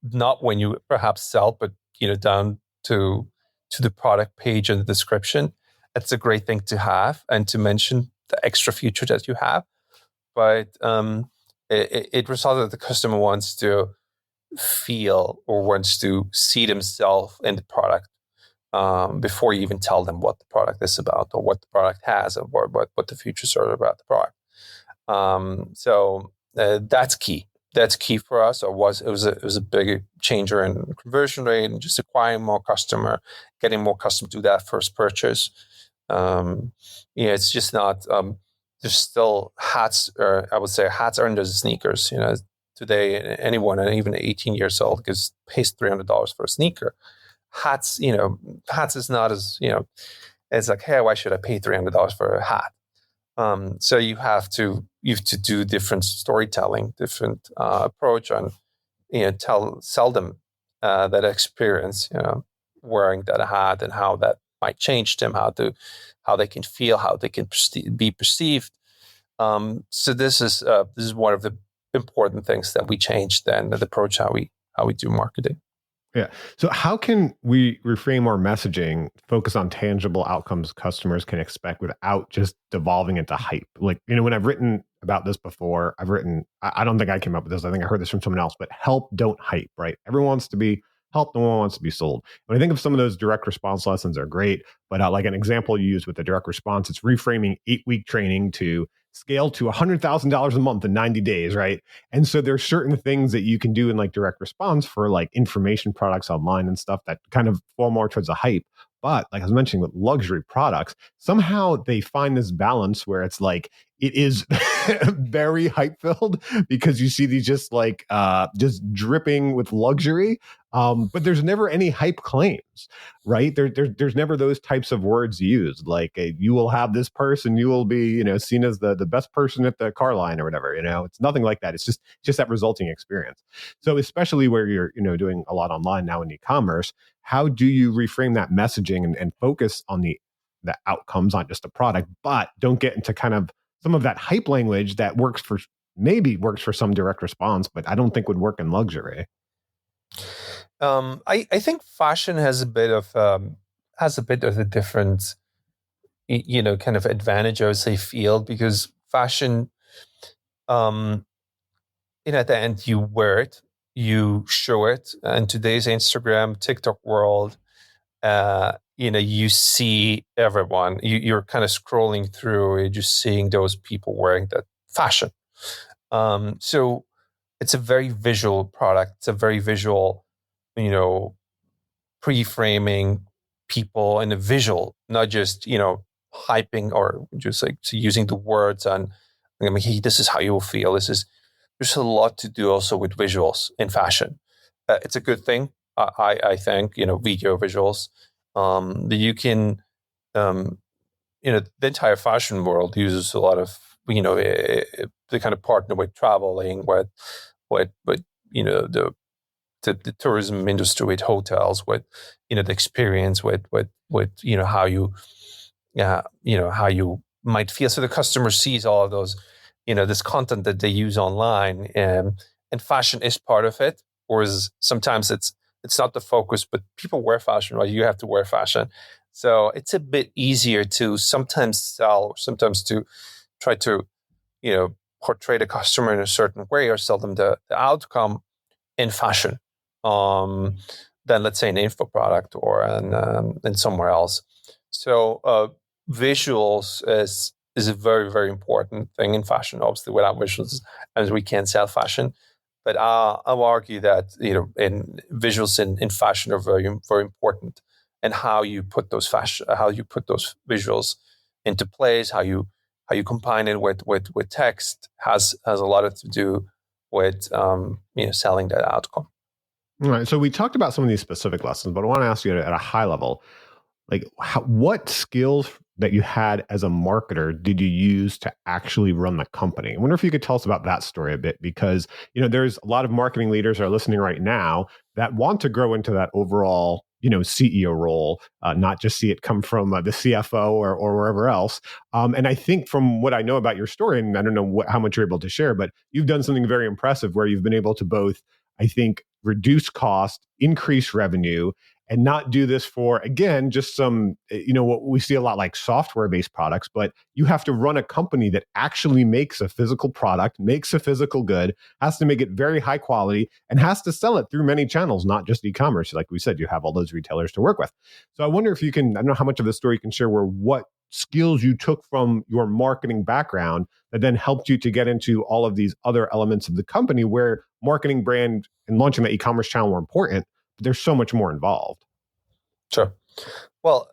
not when you perhaps sell, but down to the product page and the description. It's a great thing to have and to mention the extra feature that you have. But it results that the customer wants to feel or wants to see themselves in the product before you even tell them what the product is about or what the product has or what the features are about the product. So that's key. that's key for us, or it was a big changer in conversion rate and just acquiring more customer, getting more customers to that first purchase. It's just not. There's still hats, or I would say hats are under the sneakers. Today anyone, and even 18 years old, pays $300 for a sneaker. Hats is not as it's like, hey, why should I pay $300 for a hat? So you have to do different storytelling, different approach on, sell them that experience, wearing that hat and how that might change them, how they can feel, how they can be perceived. So this is one of the important things that we changed then, the approach how we do marketing. Yeah. So how can we reframe our messaging, focus on tangible outcomes customers can expect without just devolving into hype? Like, when I've written about this before, I don't think I came up with this. I think I heard this from someone else, but help, don't hype, right? Everyone wants to be helped. No one wants to be sold. When I think of some of those direct response lessons are great, but like an example you use with the direct response, it's reframing 8-week training to scale to $100,000 a month in 90 days, right? And so there's certain things that you can do in like direct response for like information products online and stuff that kind of fall more towards a hype. But like I was mentioning with luxury products, somehow they find this balance where it's like, it is very hype filled because you see these just dripping with luxury. But there's never any hype claims, right? There's never those types of words used. Like you will have this person, you will be, seen as the best person at the car line or whatever. It's nothing like that. It's just that resulting experience. So especially where you're, doing a lot online now in e-commerce, how do you reframe that messaging and focus on the outcomes, not just the product, but don't get into kind of some of that hype language that works for some direct response, but I don't think would work in luxury. I think fashion has a bit of a different, kind of advantage, I would say, field, because fashion, at the end you wear it, you show it, and today's Instagram, TikTok world, you see everyone. You're kind of scrolling through, you're just seeing those people wearing that fashion. So it's a very visual product. It's a very visual, pre-framing people in a visual, not just, hyping or just like using the words on, this is how you will feel. There's a lot to do also with visuals in fashion. It's a good thing. I think, video visuals, that you can, the entire fashion world uses a lot of, they kind of partner with traveling, with the tourism industry, with hotels, with, the experience, with how you, how you might feel. So the customer sees all of those, this content that they use online, and fashion is part of it. Whereas sometimes it's not the focus, but people wear fashion, right? You have to wear fashion. So it's a bit easier to sometimes sell, sometimes to try to, portray the customer in a certain way or sell them the outcome in fashion, than, let's say, an info product or in somewhere else. So visuals is a very, very important thing in fashion. Obviously, without visuals, and we can't sell fashion. But I'll argue that in visuals in fashion are very, very important, and how you put those visuals into place, how you combine it with text has a lot to do with selling that outcome. All right. So we talked about some of these specific lessons, but I want to ask you at a high level, like what skills that you had as a marketer did you use to actually run the company? I wonder if you could tell us about that story a bit, because there's a lot of marketing leaders that are listening right now that want to grow into that overall CEO role, not just see it come from the CFO or wherever else. And I think from what I know about your story, and I don't know how much you're able to share, but you've done something very impressive where you've been able to both, I think, reduce cost, increase revenue, and not do this for, again, just some, what we see a lot like software-based products, but you have to run a company that actually makes a physical product, makes a physical good, has to make it very high quality, and has to sell it through many channels, not just e-commerce. Like we said, you have all those retailers to work with. So I wonder if you can, I don't know how much of the story you can share where what skills you took from your marketing background that then helped you to get into all of these other elements of the company where marketing, brand, and launching the e-commerce channel were important, but there's so much more involved. Sure. Well,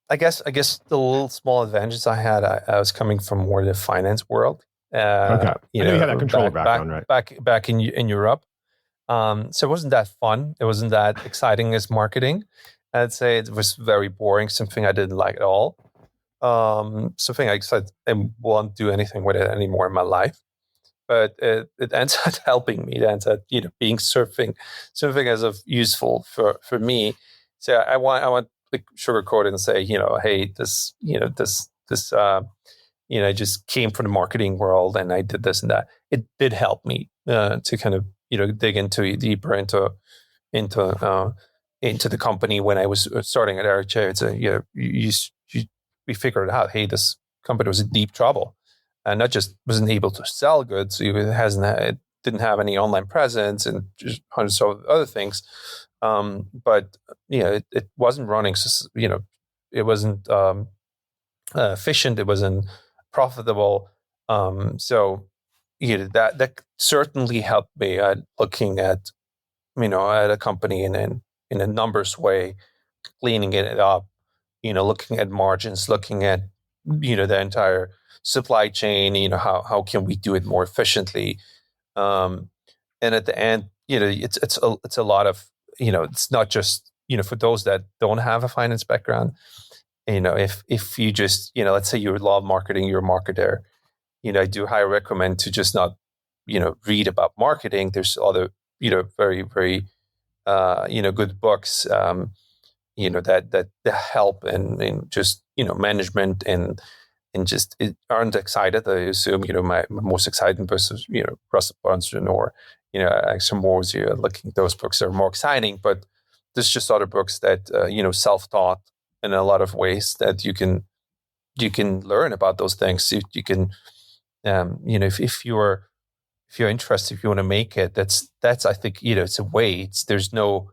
I guess the little small advantages I had, I was coming from more the finance world. Okay. I know you had that controller background, right? Back in Europe. So it wasn't that fun. It wasn't that exciting as marketing. I'd say it was very boring, something I didn't like at all. Something I said I won't do anything with it anymore in my life. But it ends up helping me. It ends up, being something as of useful for me. So I want to sugarcoat it and say, hey, I just came from the marketing world and I did this and that. It did help me to kind of, dig deeper into the company when I was starting at Eric J. It's we figured out, hey, this company was in deep trouble, and not just wasn't able to sell goods, it didn't have any online presence and just hundreds of other things. But it wasn't running. It wasn't efficient. It wasn't profitable. So that certainly helped me at looking at at a company in a numbers way, cleaning it up, looking at margins, looking at the entire supply chain. How can we do it more efficiently? And at the end, it's a lot of it's not just for those that don't have a finance background. If you just let's say you love marketing, you're a marketer. I do highly recommend to just not read about marketing. There's other very very good books that help and just management and just aren't excited. I assume my most exciting books is Russell Brunson or Action Wars. Looking at those books are more exciting, but there's just other books that self-taught in a lot of ways that you can learn about those things. You can if you're interested, if you want to make it, that's I think it's a way. There's no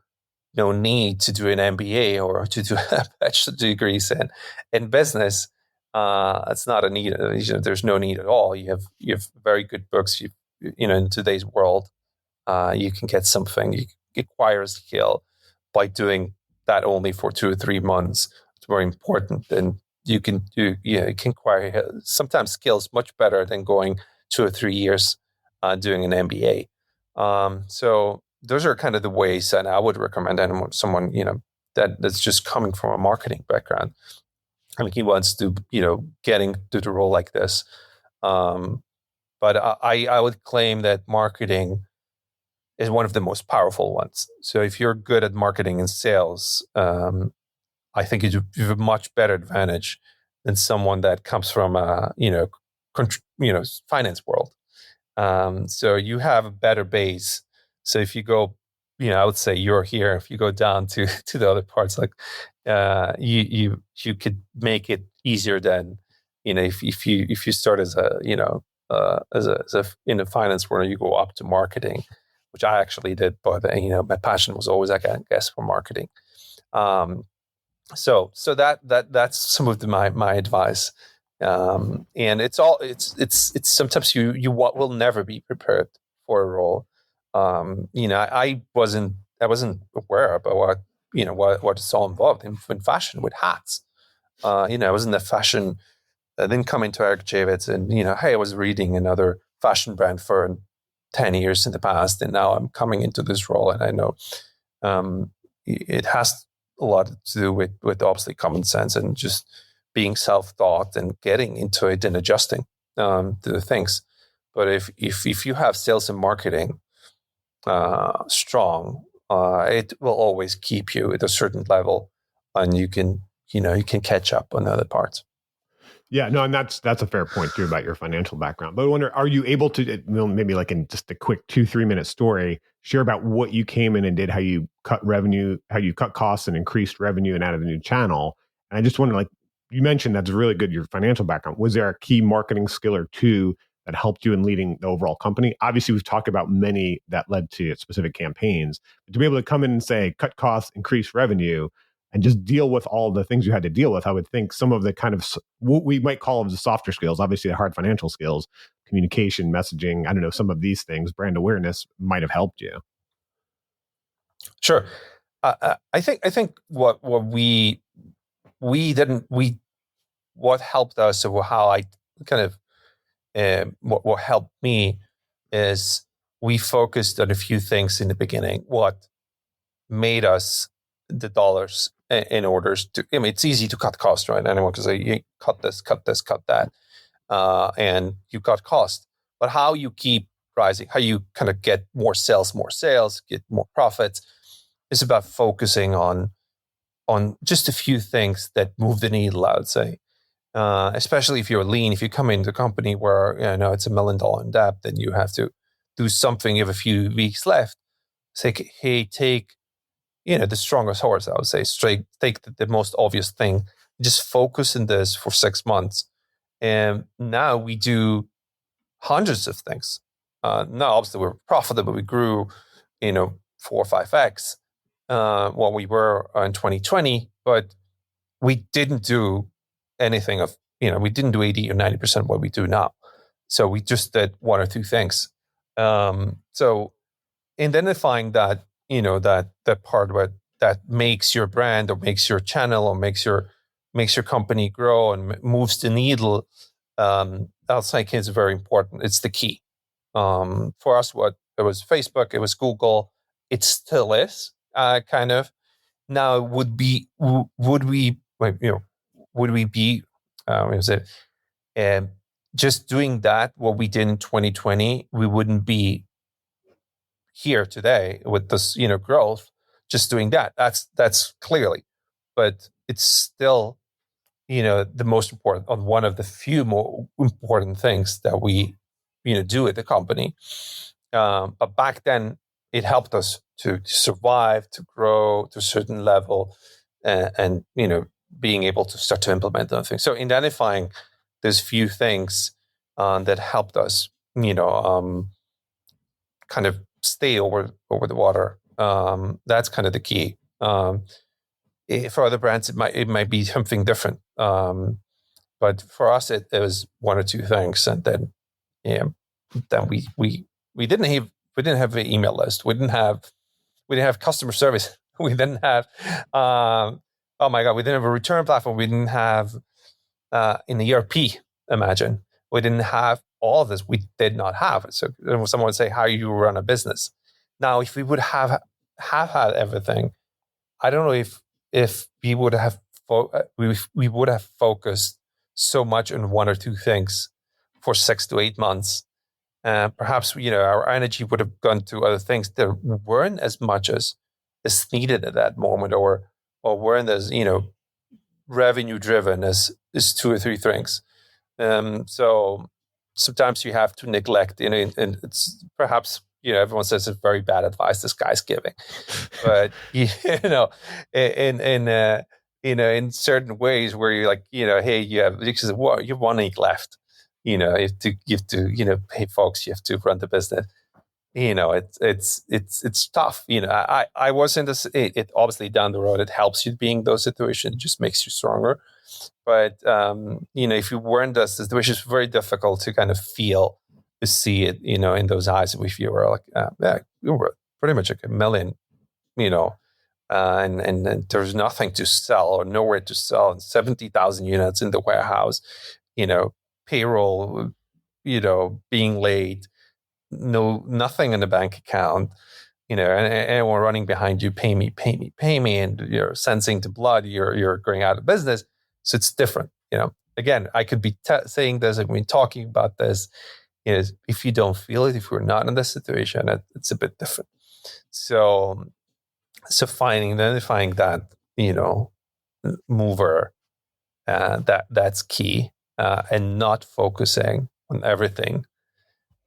need to do an MBA or to do a bachelor degrees in business. It's not a need. There's no need at all. You have very good books. In today's world, you can get something. You can acquire a skill by doing that only for 2 or 3 months. It's very important, and you can acquire sometimes skills much better than going 2 or 3 years doing an MBA. So those are kind of the ways, and I would recommend someone that's just coming from a marketing background. I mean, he wants to getting to the role like this. But I would claim that marketing is one of the most powerful ones. So if you're good at marketing and sales, I think you have a much better advantage than someone that comes from a finance world. So you have a better base. So if you go, I would say you're here. If you go down to the other parts, like you could make it easier than if you start as a in the finance world, you go up to marketing, which I actually did. But my passion was always, I guess, for marketing. So that's some of my advice. And it's sometimes you will never be prepared for a role. I wasn't aware about what is all involved in fashion with hats. I was in the fashion. I didn't come into Eric Javits and hey, I was reading another fashion brand for 10 years in the past, and now I'm coming into this role, and I know it has a lot to do with obviously common sense and just being self-taught and getting into it and adjusting to the things. But if you have sales and marketing strong, it will always keep you at a certain level, and you can catch up on other parts. Yeah, no, and that's a fair point too about your financial background. But I wonder, are you able to maybe like in just a quick 2-3 minute story, share about what you came in and did, how you cut revenue, how you cut costs and increased revenue and added a new channel? And I just wonder, like you mentioned, that's really good, your financial background. Was there a key marketing skill or two that helped you in leading the overall company? Obviously, we've talked about many that led to specific campaigns, but to be able to come in and say, cut costs, increase revenue, and just deal with all the things you had to deal with, I would think some of the kind of what we might call the softer skills, obviously the hard financial skills, communication, messaging, I don't know, some of these things, brand awareness might have helped you. Sure. I think what helped us, or how I kind of what helped me is we focused on a few things in the beginning. What made us the dollars in orders to, I mean, it's easy to cut costs, right? Anyone can say, you cut this, cut that, and you cut cost. But how you keep rising, how you kind of get more sales, get more profits, is about focusing on just a few things that move the needle, I would say. Especially if you're lean, if you come into a company where it's $1 million in debt, then you have to do something. You have a few weeks left. Say, hey, take the strongest horse, I would say. Take the most obvious thing. Just focus on this for 6 months. And now we do hundreds of things. Now, obviously, we're profitable. We grew, 4 or 5x what we were in 2020, but we didn't do anything of, we didn't do 80 or 90% what we do now. So we just did 1 or 2 things. So identifying that, that part where that makes your brand or makes your channel or makes your company grow and moves the needle, I'll say is very important. It's the key. For us, it was Facebook, it was Google, it still is kind of. Now, would we be just doing that, what we did in 2020, we wouldn't be here today with this, growth, just doing that. That's clearly, but it's still, the most important, on one of the few more important things that we, do at the company. But back then, it helped us to survive, to grow to a certain level, and being able to start to implement other things. So identifying those few things that helped us, kind of stay over the water. That's kind of the key. For other brands, it might be something different. But for us, it was 1 or 2 things, and then we didn't have an email list. We didn't have customer service. We didn't have oh my God, we didn't have a return platform. We didn't have an ERP. Imagine, we didn't have all of this. We did not have it. So someone would say, "How you run a business?" Now, if we would have had everything, I don't know if we would have we would have focused so much on 1 or 2 things for 6 to 8 months. Perhaps our energy would have gone to other things that weren't as much as needed at that moment, or weren't as revenue driven as 2 or 3 things. So sometimes you have to neglect, and it's perhaps everyone says it's very bad advice this guy's giving, but in certain ways where you're like, hey, you have 1 week left. You have to pay folks. You have to run the business. It's tough. I was in this. It obviously down the road, it helps you being in those situations. It just makes you stronger. But if you weren't in this situation, it's very difficult to kind of see it. In those eyes, if you were like, you were pretty much like $1 million. And there's nothing to sell or nowhere to sell, and 70,000 units in the warehouse. Payroll, being late, nothing in the bank account, and anyone running behind you, pay me, and you're sensing the blood, you're going out of business. So it's different. Again, I could be saying this, I've been talking about this. If you don't feel it, if you're not in this situation, it's a bit different. So identifying that, mover, that's key. And not focusing on everything.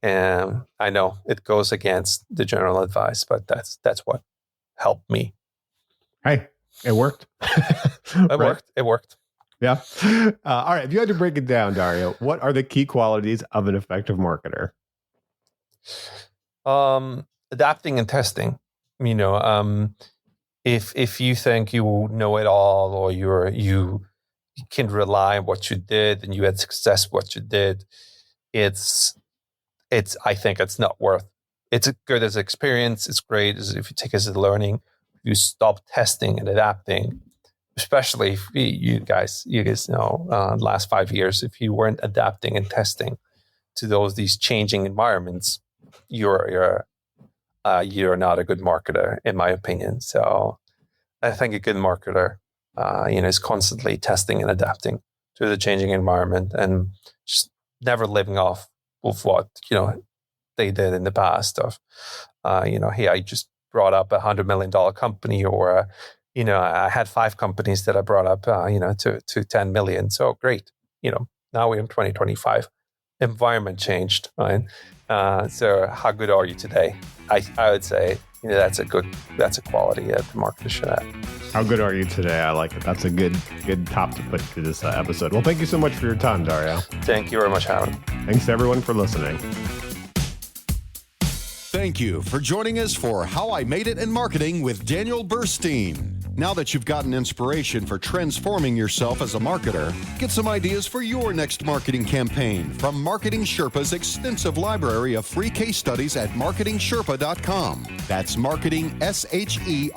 And I know it goes against the general advice, but that's what helped me. Hey, it worked. It worked. Yeah. All right. If you had to break it down, Dario, what are the key qualities of an effective marketer? Adapting and testing. if you think you know it all, or you can rely on what you did and you had success what you did, I think it's not worth. It's good as experience. It's great as if you take it as a learning. You stop testing and adapting, especially if you guys know, last 5 years, if you weren't adapting and testing to these changing environments, you're not a good marketer, in my opinion. So I think a good marketer, is constantly testing and adapting to the changing environment and just never living off of what, they did in the past of, hey, I just brought up $100 million company, or, I had 5 companies that I brought up, to 10 million. So great. Now we're in 2025. Environment changed, right? So how good are you today? I would say, that's a quality that the marketer should have. How good are you today? I like it. That's a good top to put to this episode. Well, thank you so much for your time, Dario. Thank you very much, Howard. Thanks everyone for listening. Thank you for joining us for How I Made It in Marketing with Daniel Burstein. Now that you've gotten inspiration for transforming yourself as a marketer, get some ideas for your next marketing campaign from Marketing Sherpa's extensive library of free case studies at marketingsherpa.com. That's marketing, SHERPA.com.